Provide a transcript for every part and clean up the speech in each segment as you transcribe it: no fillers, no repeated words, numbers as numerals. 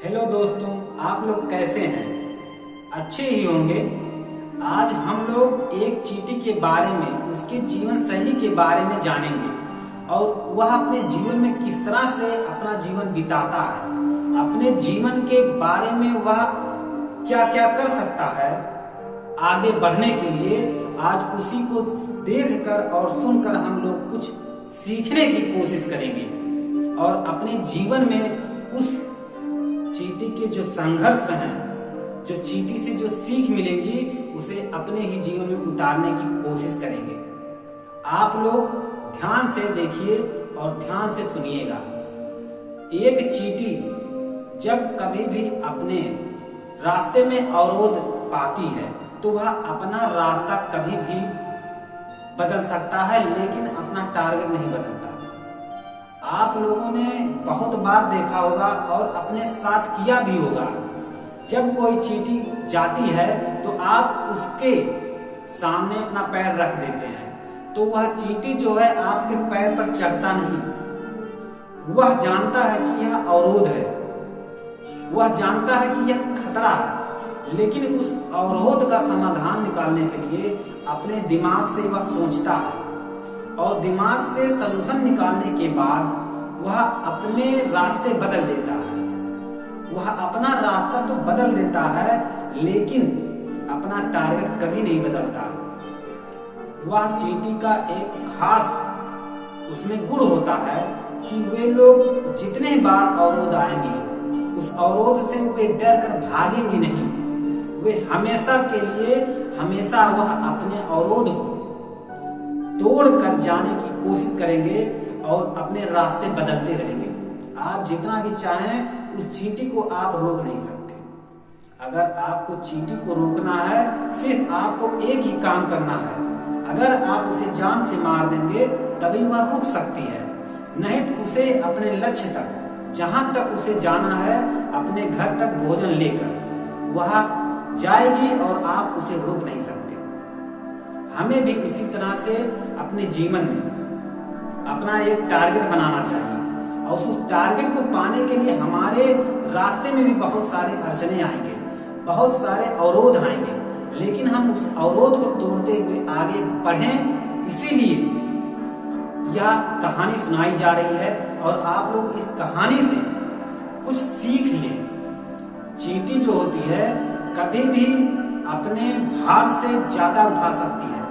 Hello दोस्तों, आप लोग कैसे हैं? अच्छे ही होंगे। आज हम लोग एक चींटी के बारे में, उसके जीवन शैली के बारे में जानेंगे और वह अपने जीवन में किस तरह से अपना जीवन बिताता है, अपने जीवन के बारे में वह क्या क्या कर सकता है आगे बढ़ने के लिए। आज उसी को देखकर और सुनकर हम लोग कुछ सीखने की कोशिश करेंगे और अपने जीवन में उस चींटी के जो संघर्ष हैं, जो चींटी से जो सीख मिलेंगी, उसे अपने ही जीवन में उतारने की कोशिश करेंगे। आप लोग ध्यान से देखिए और ध्यान से सुनिएगा। एक चींटी जब कभी भी अपने रास्ते में अवरोध पाती है तो वह अपना रास्ता कभी भी बदल सकता है, लेकिन अपना टारगेट नहीं बदलता। आप लोगों ने बहुत बार देखा होगा और अपने साथ किया भी होगा। जब कोई चींटी जाती है तो आप उसके सामने अपना पैर रख देते हैं तो वह चींटी जो है आपके पैर पर चढ़ता नहीं। वह जानता है कि यह अवरोध है, वह जानता है कि यह खतरा है, लेकिन उस अवरोध का समाधान निकालने के लिए अपने दिमाग से वह सोचता है और दिमाग से सलूशन निकालने के बाद वह अपने रास्ते बदल देता है। वह अपना रास्ता तो बदल देता है, लेकिन अपना टारगेट कभी नहीं बदलता। वह चींटी का एक खास उसमें गुण होता है कि वे लोग जितने बार अवरोध आएंगे, उस अवरोध से वे डर कर भागेंगे नहीं। वे हमेशा के लिए हमेशा वह अपने अवरोध को तोड़ कर जाने की कोशिश करेंगे और अपने रास्ते बदलते रहेंगे। आप जितना भी चाहें उस चींटी को आप रोक नहीं सकते। अगर आपको चींटी को रोकना है, सिर्फ आपको एक ही काम करना है। अगर आप उसे जान से मार देंगे तभी वह रुक सकती है, नहीं तो उसे अपने लक्ष्य तक, जहां तक उसे जाना है, अपने घर तक भोजन लेकर वह जाएगी और आप उसे रोक नहीं सकते। हमें भी इसी तरह से अपने जीवन में अपना एक टारगेट बनाना चाहिए और उस टारगेट को पाने के लिए हमारे रास्ते में भी बहुत सारे अड़चने आएंगे, बहुत सारे अवरोध आएंगे, लेकिन हम उस अवरोध को तोड़ते हुए आगे बढ़ें। इसीलिए यह कहानी सुनाई जा रही है और आप लोग इस कहानी से कुछ सीख लें। चींटी जो होती है कभी भी अपने भार से ज्यादा उठा सकती है।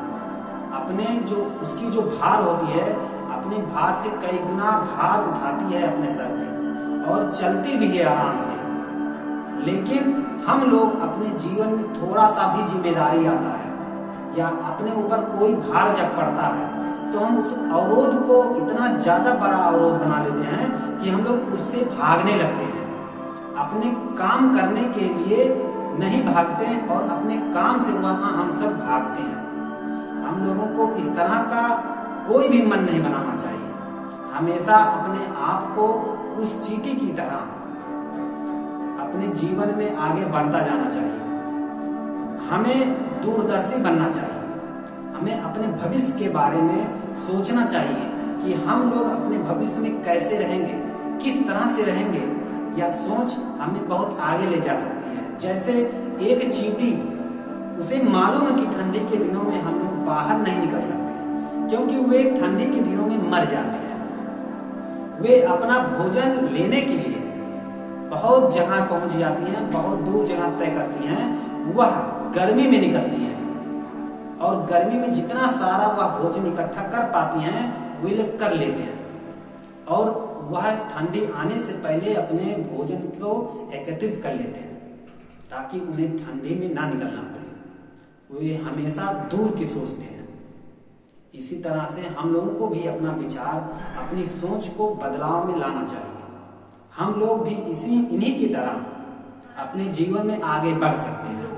अपने जो उसकी जो भार होती है, अपने भार से कई गुना भार उठाती है अपने सर पे और चलती भी है आराम से। लेकिन हम लोग अपने जीवन में थोड़ा सा भी जिम्मेदारी आता है या अपने ऊपर कोई भार जब पड़ता है तो हम उस अवरोध को इतना ज्यादा बड़ा अवरोध बना लेते हैं कि हम लोग उससे भागने लगते हैं। अपने काम करने के लिए नहीं भागते हैं और अपने काम से वहां हम सब भागते हैं। हम लोगों को इस तरह का कोई भी मन नहीं बनाना चाहिए। हमेशा अपने आप को उस चींटी की तरह अपने जीवन में आगे बढ़ता जाना चाहिए। हमें दूरदर्शी बनना चाहिए। हमें अपने भविष्य के बारे में सोचना चाहिए कि हम लोग अपने भविष्य में कैसे रहेंगे, किस तरह से रहेंगे। यह सोच हमें बहुत आगे ले जा सकती है। जैसे एक चींटी, उसे मालूम है कि ठंडी के दिनों में हम लोग बाहर नहीं निकल सकते क्योंकि वे ठंडी के दिनों में मर जाते हैं। वे अपना भोजन लेने के लिए बहुत जगह पहुंच जाती हैं, बहुत दूर जगह तय करती हैं। वह गर्मी में निकलती हैं और गर्मी में जितना सारा वह भोजन इकट्ठा कर पाती हैं वे लोग कर लेते हैं और वह ठंडी आने से पहले अपने भोजन को एकत्रित कर लेते हैं ताकि उन्हें ठंडी में ना निकलना पड़े। वे हमेशा दूर की सोचते हैं। इसी तरह से हम लोगों को भी अपना विचार, अपनी सोच को बदलाव में लाना चाहिए। हम लोग भी इन्हीं की तरह अपने जीवन में आगे बढ़ सकते हैं।